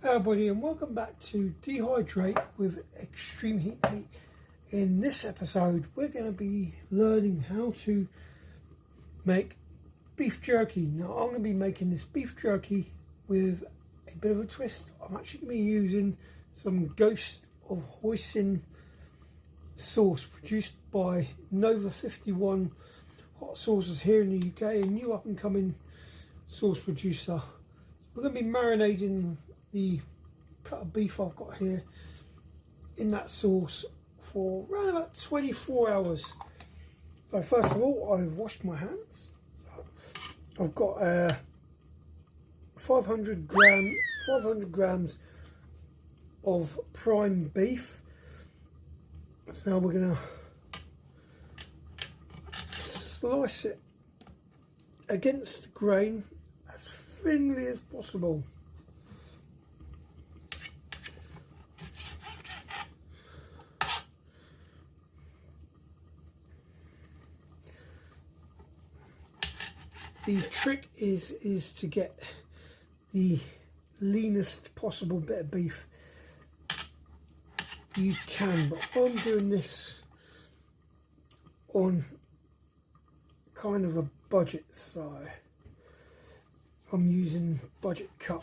Hello everybody and welcome back to Dehydrate with Extreme Heat Mate. In this episode we're going to be learning how to make beef jerky. Now I'm going to be making this beef jerky with a bit of a twist. I'm actually going to be using some Ghost of Hoisin sauce produced by Nova 51 Hot Sauces here in the UK, a new up and coming sauce producer. We're going to be marinating the cut of beef I've got here in that sauce for around about 24 hours. So first of all, I've washed my hands. So I've got 500 grams of prime beef. So now we're going to slice it against the grain as thinly as possible. The trick is to get the leanest possible bit of beef you can, but I'm doing this on kind of a budget, so I'm using budget cut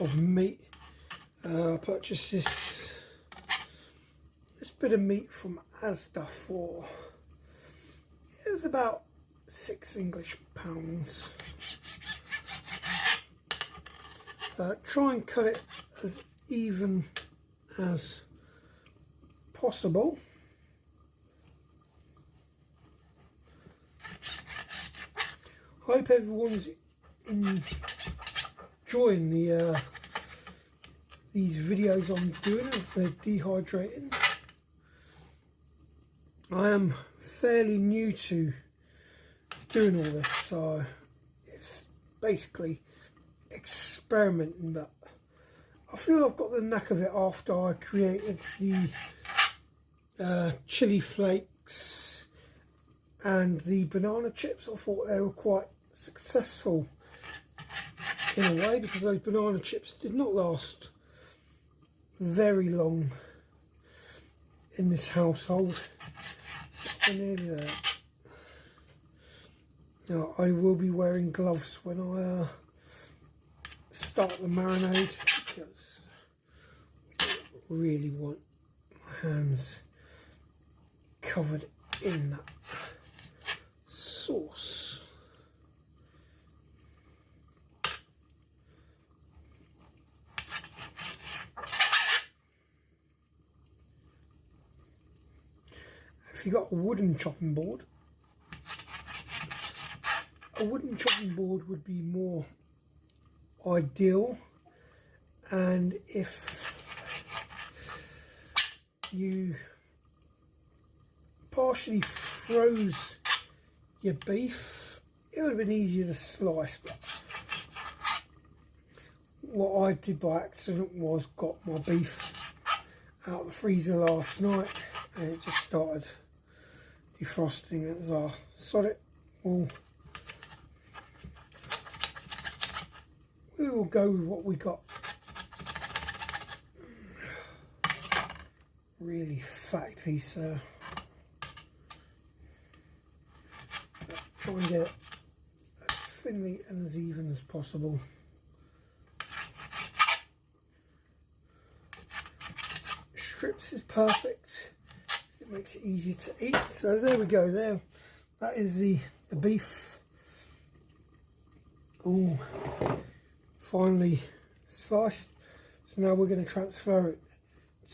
of meat. I purchased this bit of meat from Asda for, it was about £6 English. Try and cut it as even as possible. Hope everyone's enjoying these videos I'm doing of the dehydrating. I am fairly new to doing all this, so it's basically experimenting, but I feel I've got the knack of it after I created the chili flakes and the banana chips. I thought they were quite successful in a way, because those banana chips did not last very long in this household. I'm nearly there. Now I will be wearing gloves when I start the marinade, because I don't really want my hands covered in that sauce. If you've got a wooden chopping board, a wooden chopping board would be more ideal, and if you partially froze your beef, it would have been easier to slice. But what I did by accident was got my beef out of the freezer last night and it just started defrosting as I sod it. We will go with what we got. Really fatty piece there. But try and get it as thinly and as even as possible. Strips is perfect. It makes it easier to eat. So there we go. There, that is the beef. Ooh. Finely sliced. So now we're going to transfer it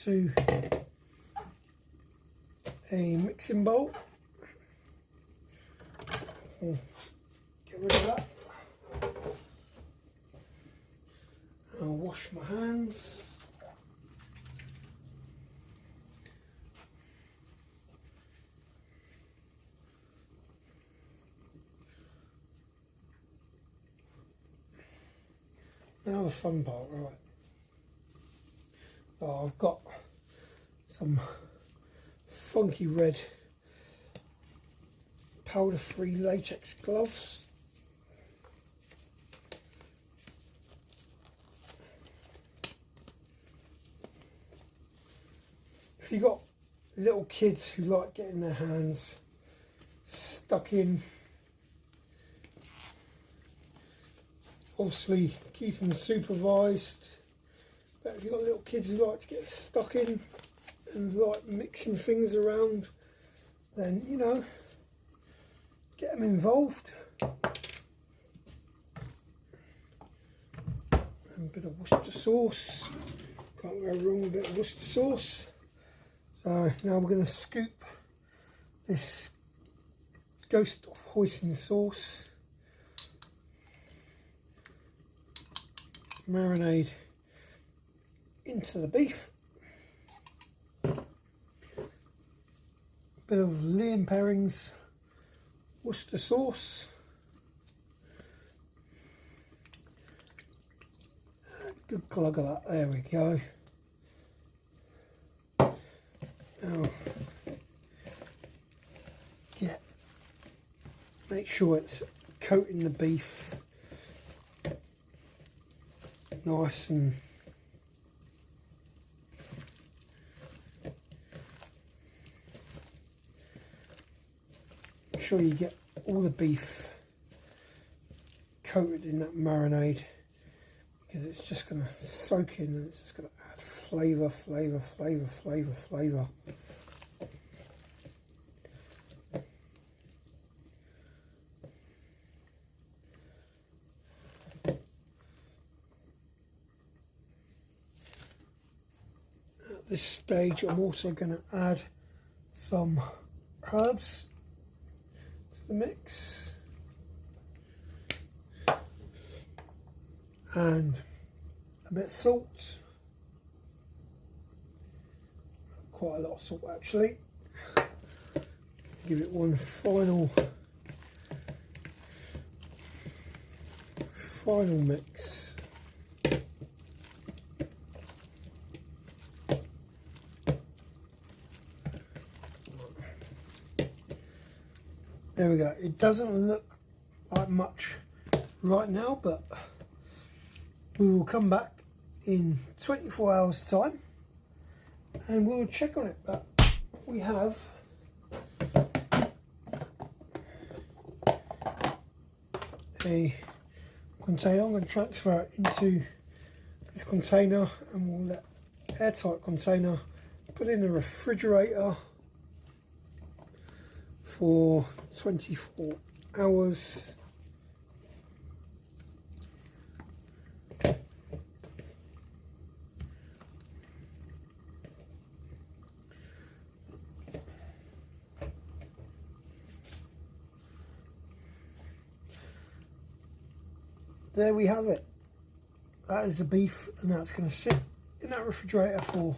to a mixing bowl. Get rid of that. I'll wash my hands. Now the fun part, right? Oh, I've got some funky red powder-free latex gloves. if you got little kids who like getting their hands stuck in, obviously keep them supervised. But if you've got little kids who like to get stuck in and like mixing things around, then you know, get them involved. And a bit of Worcester sauce, can't go wrong with a bit of Worcester sauce. So now we're going to scoop this Ghost of Hoisin sauce, marinade into the beef, bit of Liam Perring's Worcester sauce, good glug of that, there we go. Now, make sure it's coating the beef nice and make sure you get all the beef coated in that marinade, because it's just going to soak in and it's just going to add flavour. At this stage I'm also going to add some herbs to the mix and a bit of salt, quite a lot of salt actually. Give it one final mix. There we go. It doesn't look like much right now, but we will come back in 24 hours time and we'll check on it. But we have a container. I'm going to transfer it into this container and we'll let airtight container, put in the refrigerator for 24 hours. There we have it. That is the beef, and that's going to sit in that refrigerator for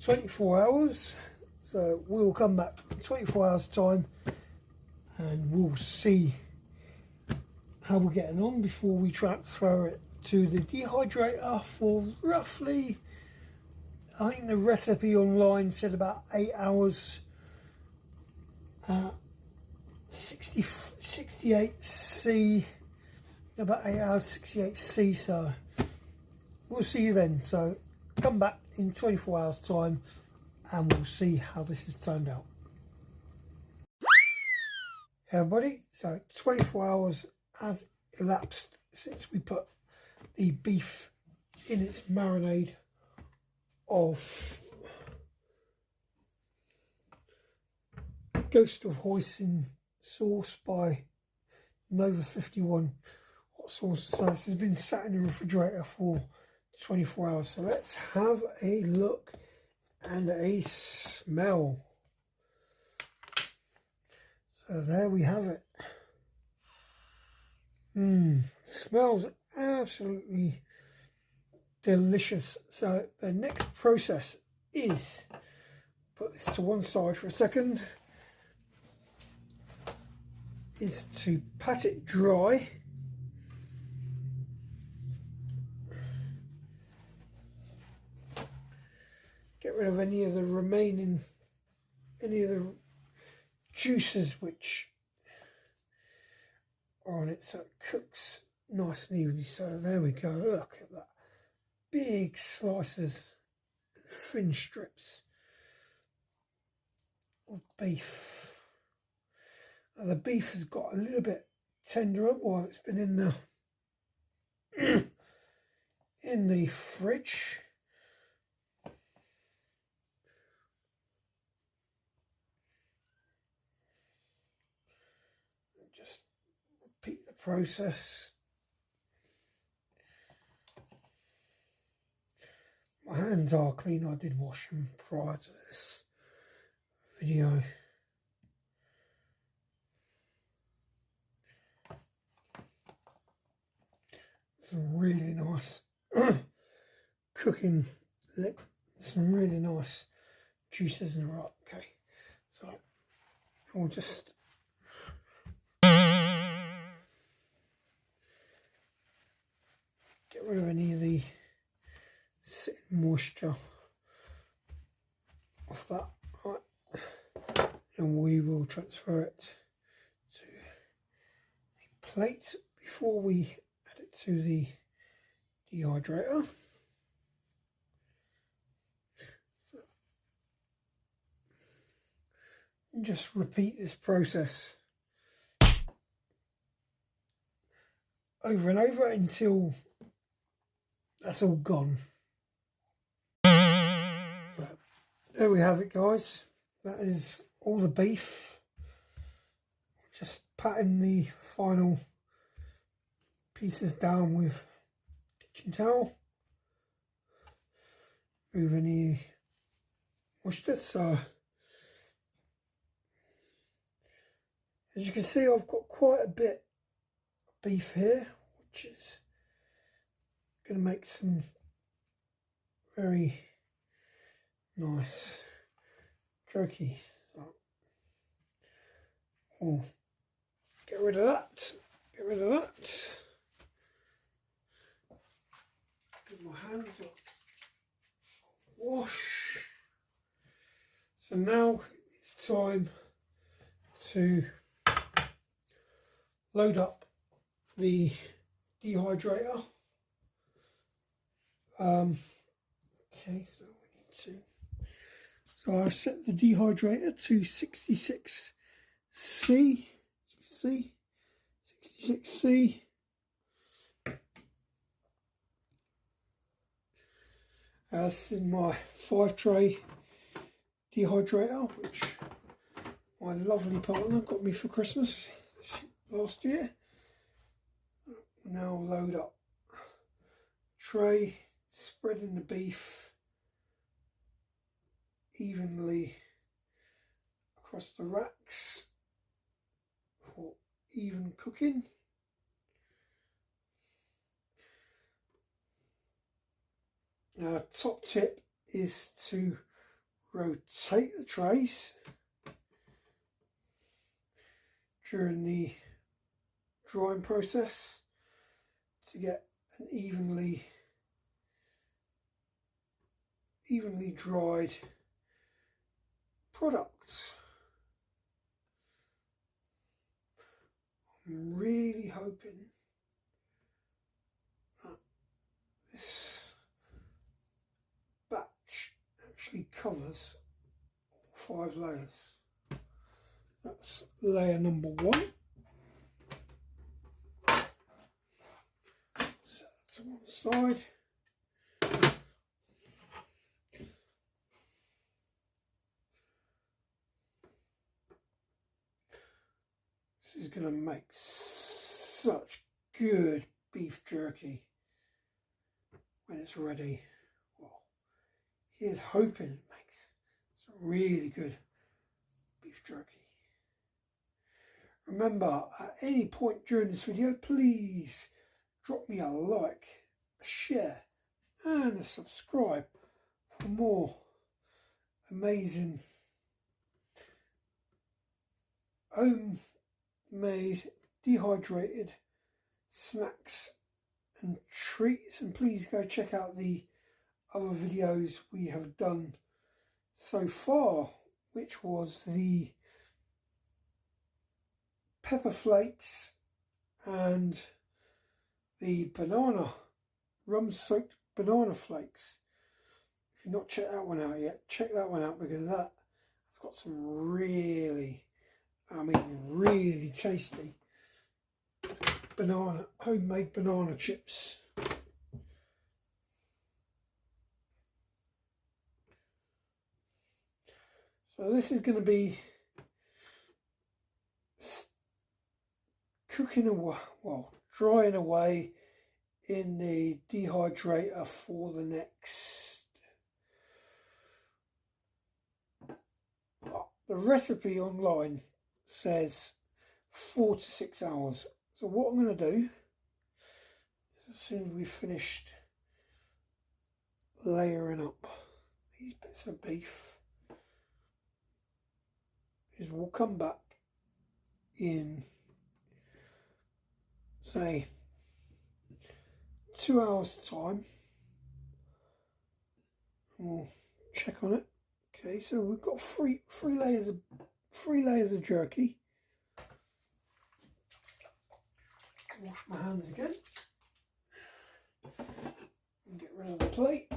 24 hours. So we'll come back in 24 hours time and we'll see how we're getting on before we transfer it to the dehydrator for roughly, I think the recipe online said about 8 hours, 68C, about 8 hours 68C, so we'll see you then. So come back in 24 hours time and we'll see how this has turned out. Hey everybody, so 24 hours has elapsed since we put the beef in its marinade of Ghost of Hoisin sauce by Nova 51 hot sauce. So this has been sat in the refrigerator for 24 hours. So let's have a look and a smell. So there we have it. Smells absolutely delicious. So the next process is put this to one side for a second, is to pat it dry. Get rid of any of the remaining, any of the juices which are on it, so it cooks nice and evenly. So there we go, look at that, big slices, thin strips of beef. Now the beef has got a little bit tenderer while it's been in the in the fridge. Just repeat the process. My hands are clean. I did wash them prior to this video. Some really nice cooking, some really nice juices in the right. Okay, so I'll just get rid of any of the sitting moisture off that, right, and we will transfer it to a plate before we add it to the dehydrator. And just repeat this process over and over until that's all gone. So, there we have it, guys. That is all the beef. Just patting the final pieces down with kitchen towel. Move any moisture. So as you can see, I've got quite a bit of beef here, which is going to make some very nice jerky. So we'll get rid of that. Get rid of that. Get my hands up. Wash. So now it's time to load up the dehydrator. Okay, so we need to. So I've set the dehydrator to 66C. As you can see, 66C. This is my 5-tray dehydrator, which my lovely partner got me for Christmas last year. Now load up tray, spreading the beef evenly across the racks for even cooking. Now, top tip is to rotate the trays during the drying process to get an evenly dried product. I'm really hoping that this batch actually covers all 5 layers. That's layer number 1. Set that to one side. This is going to make such good beef jerky when it's ready. Well, here's hoping it makes some really good beef jerky. Remember, at any point during this video, please drop me a like, a share and a subscribe for more amazing homemade dehydrated snacks and treats. And please go check out the other videos we have done so far, which was the pepper flakes and the rum soaked banana flakes. If you've not checked that one out yet, check that one out, because that's got got some really, I mean really tasty homemade banana chips. So this is going to be cooking away, well, drying away in the dehydrator for the next, the recipe online says 4 to 6 hours. So what I'm going to do is, as soon as we've finished layering up these bits of beef, is we'll come back in, say, 2 hours time, and we'll check on it. Okay, so we've got three layers of jerky. Wash my hands again and get rid of the plate.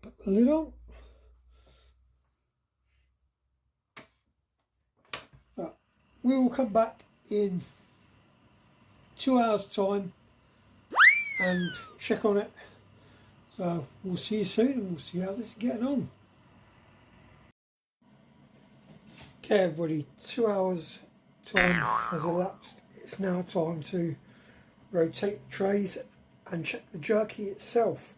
Put the lid on. So we will come back in 2 hours time and check on it. So we'll see you soon and we'll see how this is getting on. Okay everybody, 2 hours time has elapsed. It's now time to rotate the trays and check the jerky itself.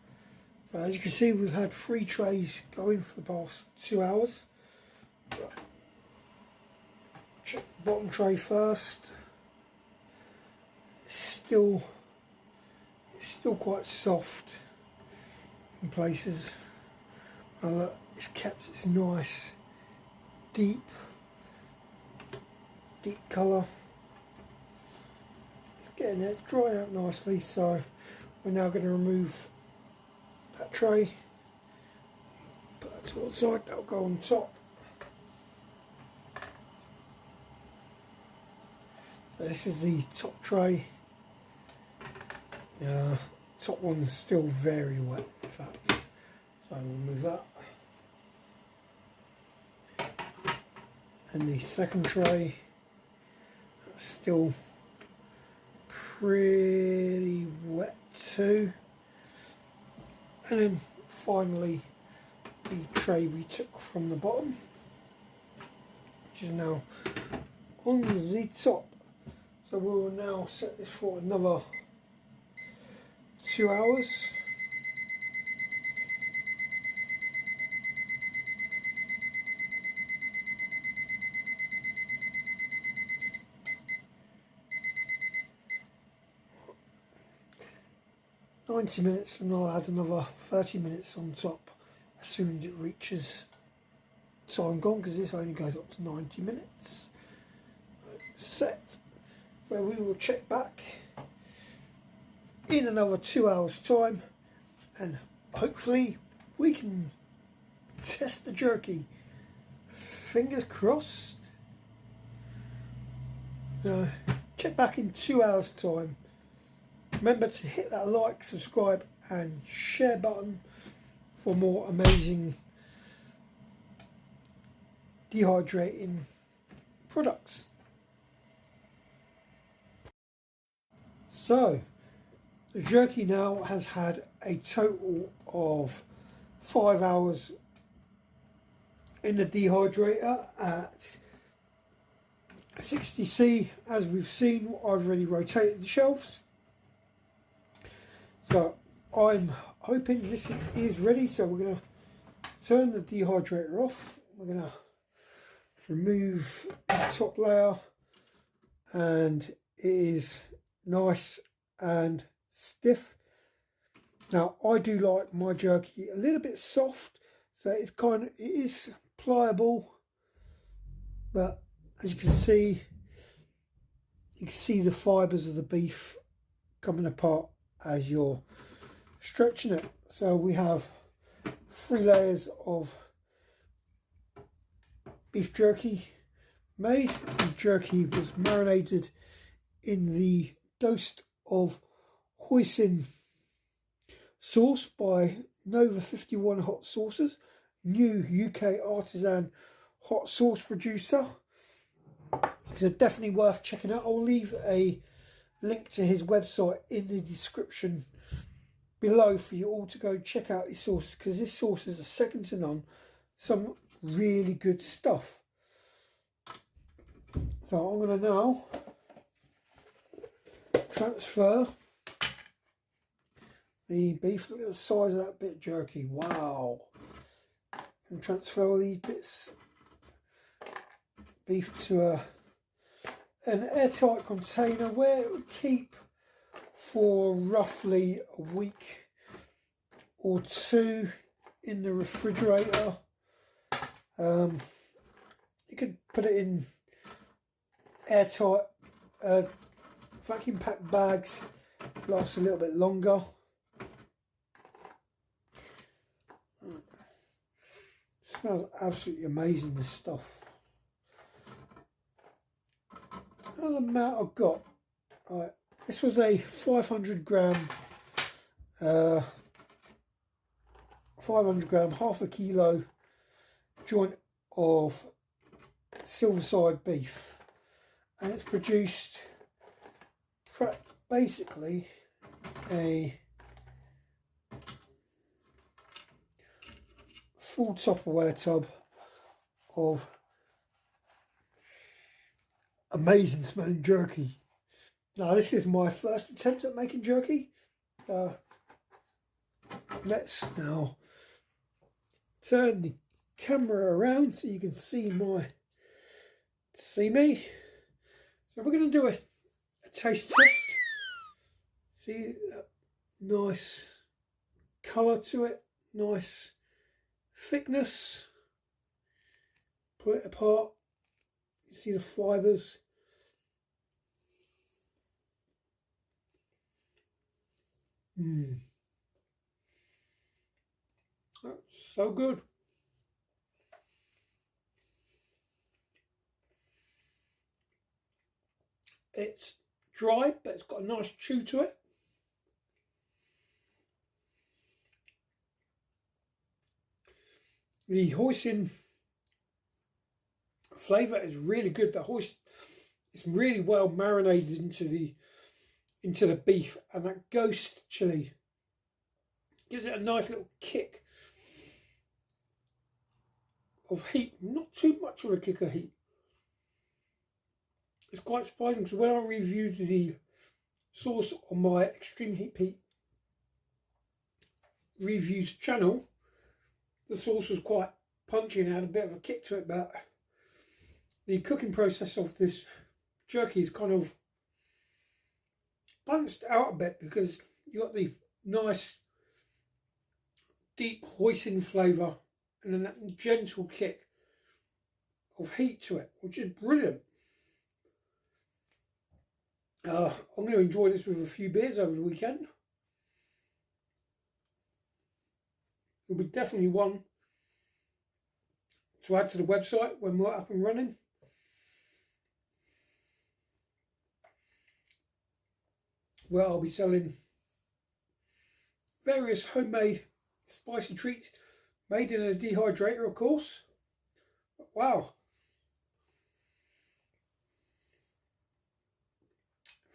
So as you can see, we've had 3 trays going for the past 2 hours. Check the bottom tray first. It's still quite soft in places. And look, it's kept its nice deep colour. It's getting there, it's drying out nicely. So we're now going to remove that tray, put that to one side, that'll go on top. So this is the top tray. Top one's still very wet, in fact, so we'll move that. And the second tray, that's still pretty wet too. And then finally the tray we took from the bottom, which is now on the top. So we will now set this for another 2 hours. "90 minutes, and I'll add another 30 minutes on top as soon as it reaches time gone, because this only goes up to 90 minutes. Set. So we will check back in another 2 hours time and hopefully we can test the jerky. Fingers crossed. Check back in 2 hours time. Remember to hit that like, subscribe and share button for more amazing dehydrating products. So the jerky now has had a total of 5 hours in the dehydrator at 60°. As we've seen, I've already rotated the shelves. So I'm hoping this is ready. So we're going to turn the dehydrator off. We're going to remove the top layer, and it is nice and stiff. Now I do like my jerky a little bit soft, so it is pliable, but as you can see the fibres of the beef coming apart as you're stretching it. So we have 3 layers of beef jerky made. The jerky was marinated in the dose of Hoisin sauce by Nova 51 Hot Sauces, new UK artisan hot sauce producer. So definitely worth checking out. I'll leave a link to his website in the description below for you all to go check out his sauce, because this sauce is a second to none. Some really good stuff. So I'm going to now transfer the beef. Look at the size of that bit of jerky. Wow. And transfer all these bits beef to an airtight container where it will keep for roughly a week or two in the refrigerator. You could put it in airtight vacuum packed bags, lasts a little bit longer. It smells absolutely amazing, this stuff. And the amount I've got, right, this was a 500 gram, half a kilo joint of silverside beef, and it's produced basically a full Tupperware tub of amazing smelling jerky. Now this is my first attempt at making jerky. Let's now turn the camera around so you can see me. So we're going to do a taste test. See that nice colour to it, nice thickness. Pull it apart. You see the fibres. That's so good. It's dry, but it's got a nice chew to it. The hoisin flavour is really good. The hoisin is really well marinated into the beef, and that ghost chili gives it a nice little kick of heat. Not too much of a kick of heat. It's quite surprising, because when I reviewed the sauce on my Extreme Heat Pete reviews channel, the sauce was quite punchy and had a bit of a kick to it, but the cooking process of this jerky is kind of balanced out a bit, because you got the nice deep hoisin flavour and then that gentle kick of heat to it, which is brilliant. I'm going to enjoy this with a few beers over the weekend. It'll be definitely one to add to the website when we're up and running. Where I'll be selling various homemade spicy treats made in a dehydrator, of course. Wow.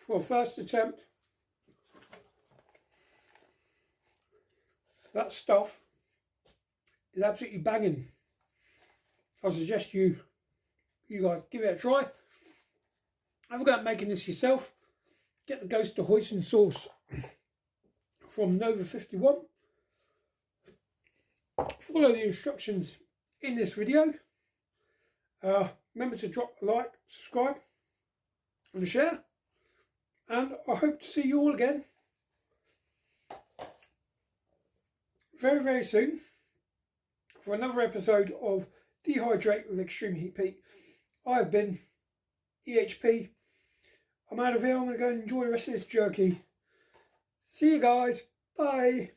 For a first attempt, that stuff is absolutely banging. I suggest you guys give it a try. Have a go at making this yourself. Get the Ghost of Hoisin sauce from Nova 51. Follow the instructions in this video. Remember to drop a like, subscribe and a share. And I hope to see you all again very, very soon for another episode of Dehydrate with Extreme Heat Pete. I have been EHP. I'm out of here. I'm going to go and enjoy the rest of this jerky. See you guys. Bye.